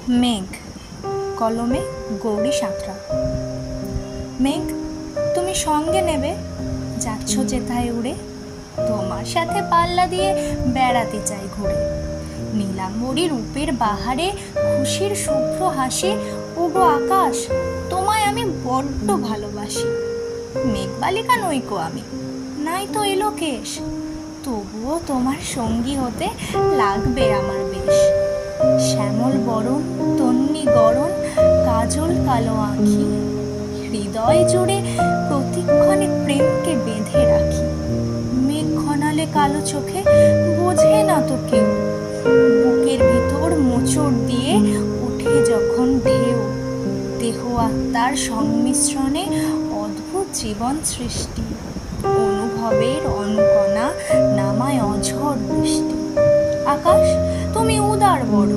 মেঘ, কলমে গৌরী সাঁতরা। মেঘ, তুমি সঙ্গে নেবে? যাচ্ছ যেথায় উড়ে, তোমার সাথে পাল্লা দিয়ে বেড়াতে চাই ঘুরে। নীলাম্বরী রূপের বাহারে খুশির শুভ্র হাসি, ওগো আকাশ, তোমায় আমি বড্ড ভালোবাসি। মেঘবালিকা নইকো আমি, নাই তো এলো কেশ, তবুও তোমার সঙ্গী হতে লাগবে আমার বেশ। শ্যামল বরণ, তন্নি গরণ, কাজল কালো আঁখি, হৃদয় জুড়ে প্রতিক্ষণে প্রেমকে বেঁধে রাখি। মেঘ ঘনালে কালো চোখে, বোঝে না তো কেউ, বুকের ভিতর মোচড় দিয়ে ওঠে যখন ঢেউ। দেহ আত্মার সংমিশ্রণে অদ্ভুত জীবন সৃষ্টি, অনুভবের অনুকণা নামায় অঝড় বৃষ্টি। আকাশ, তুমি উদার বড়,